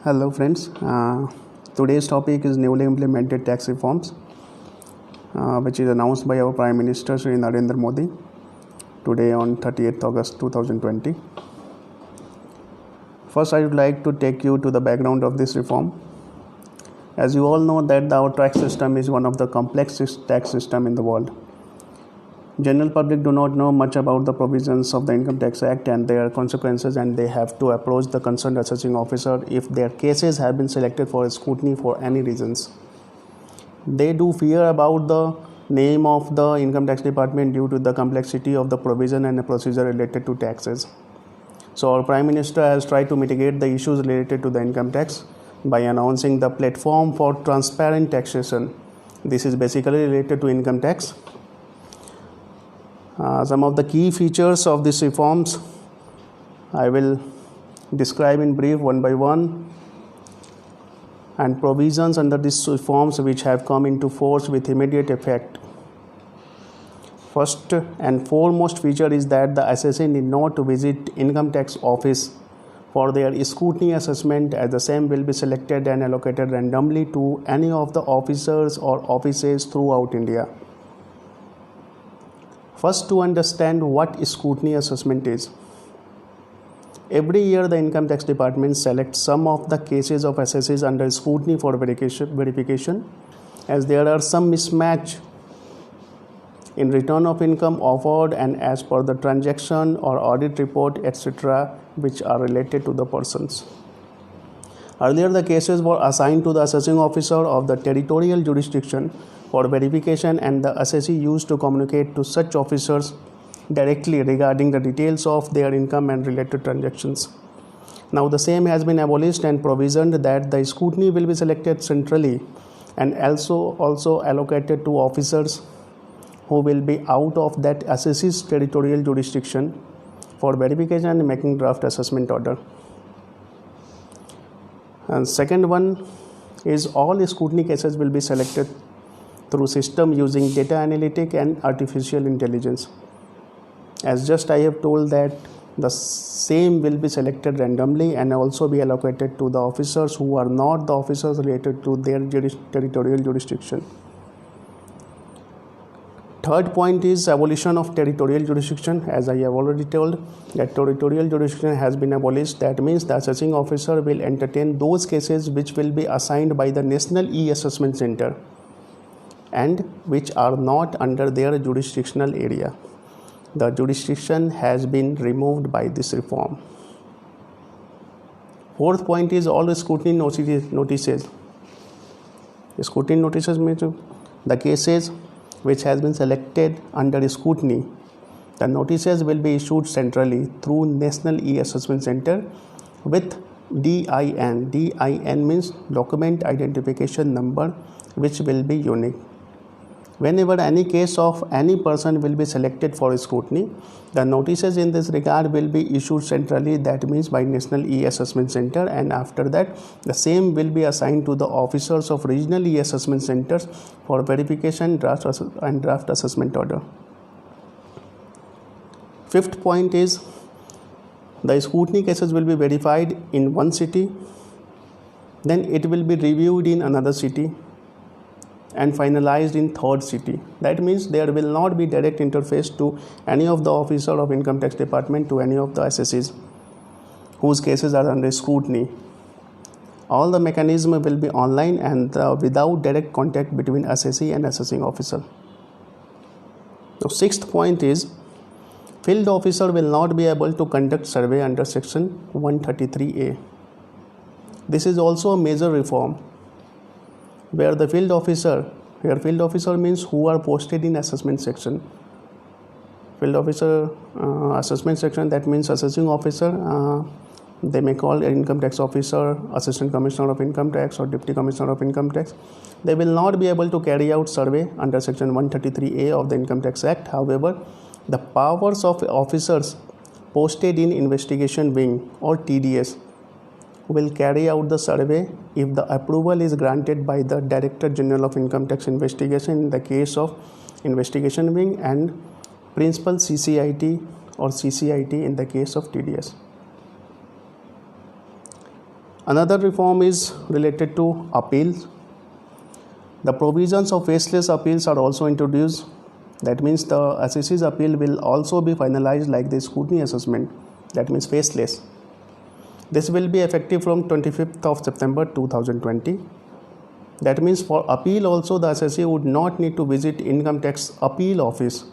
Hello friends, today's topic is newly implemented tax reforms which is announced by our Prime Minister Shri Narendra Modi today on 30th August 2020. First I would like to take you to the background of this reform. As you all know that our tax system is one of the complexest tax system in the world. General public do not know much about the provisions of the Income Tax Act and their consequences, and they have to approach the concerned assessing officer if their cases have been selected for scrutiny for any reasons. They do fear about the name of the Income Tax Department due to the complexity of the provision and the procedure related to taxes. So our Prime Minister has tried to mitigate the issues related to the income tax by announcing the platform for transparent taxation. This is basically related to income tax. Some of the key features of these reforms I will describe in brief one by one, and provisions under these reforms which have come into force with immediate effect. First and foremost feature is that the assessee need not visit income tax office for their scrutiny assessment, as the same will be selected and allocated randomly to any of the officers or offices throughout India. First, to understand what scrutiny assessment is. Every year, the Income Tax Department selects some of the cases of assessees under scrutiny for verification, as there are some mismatch in return of income offered and as per the transaction or audit report, etc., which are related to the persons. Earlier, the cases were assigned to the assessing officer of the territorial jurisdiction for verification, and the assessee used to communicate to such officers directly regarding the details of their income and related transactions. Now the same has been abolished and provisioned that the scrutiny will be selected centrally and also allocated to officers who will be out of that assessee's territorial jurisdiction for verification and making draft assessment order. And second one is all scrutiny cases will be selected through system using data analytic and artificial intelligence. As just I have told that the same will be selected randomly and also be allocated to the officers who are not the officers related to their territorial jurisdiction. Third point is abolition of territorial jurisdiction. As I have already told that territorial jurisdiction has been abolished. That means the assessing officer will entertain those cases which will be assigned by the National E-Assessment Center and which are not under their jurisdictional area. The jurisdiction has been removed by this reform. Fourth point is all scrutiny notices. Scrutiny notices means the cases which has been selected under scrutiny. The notices will be issued centrally through National E-Assessment Center with DIN. DIN means Document Identification Number, which will be unique. Whenever any case of any person will be selected for scrutiny, the notices in this regard will be issued centrally, that means by National E-Assessment Center, and after that the same will be assigned to the officers of regional E-Assessment Centers for verification and draft assessment order. Fifth point is the scrutiny cases will be verified in one city, then it will be reviewed in another city and finalized in third city. That means there will not be direct interface to any of the officer of Income Tax Department to any of the assessees whose cases are under scrutiny. All the mechanism will be online and without direct contact between assessee and assessing officer. The sixth point is field officer will not be able to conduct survey under section 133A. This is also a major reform, where the field officer means who are posted in assessment section. Field officer assessment section, that means assessing officer, they may call income tax officer, assistant commissioner of income tax or deputy commissioner of income tax. They will not be able to carry out survey under section 133A of the Income Tax Act. However, the powers of officers posted in investigation wing or TDS will carry out the survey if the approval is granted by the Director General of Income Tax Investigation in the case of investigation wing and principal CCIT or CCIT in the case of TDS. Another reform is related to appeals. The provisions of faceless appeals are also introduced. That means the SSC's appeal will also be finalized like the scrutiny assessment. That means faceless. This will be effective from 25th of September 2020. That means for appeal also the SSC would not need to visit Income Tax Appeal Office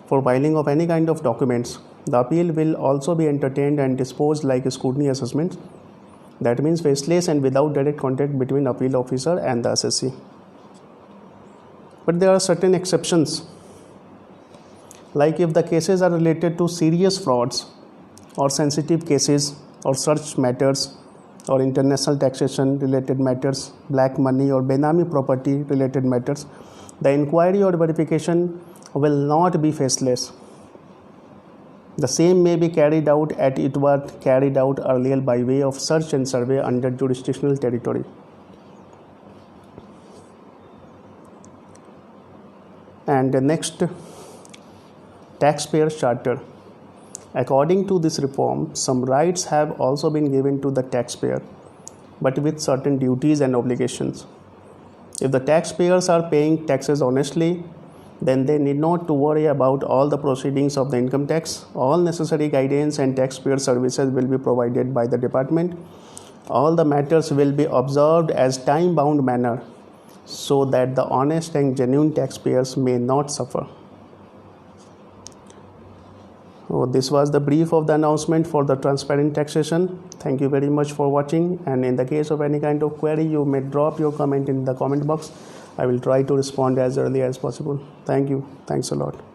for filing of any kind of documents. The appeal will also be entertained and disposed like a scrutiny assessment. That means faceless and without direct contact between appeal officer and the SSC. But there are certain exceptions. Like if the cases are related to serious frauds or sensitive cases or search matters or international taxation related matters, black money or Benami property related matters, the inquiry or verification will not be faceless. The same may be carried out as it was carried out earlier by way of search and survey under jurisdictional territory. And the next, taxpayer charter. According to this reform, some rights have also been given to the taxpayer, but with certain duties and obligations. If the taxpayers are paying taxes honestly, then they need not to worry about all the proceedings of the income tax. All necessary guidance and taxpayer services will be provided by the department. All the matters will be observed as time-bound manner so that the honest and genuine taxpayers may not suffer. So this was the brief of the announcement for the transparent taxation. Thank you very much for watching, and in the case of any kind of query, you may drop your comment in the comment box. I will try to respond as early as possible. Thank you. Thanks a lot.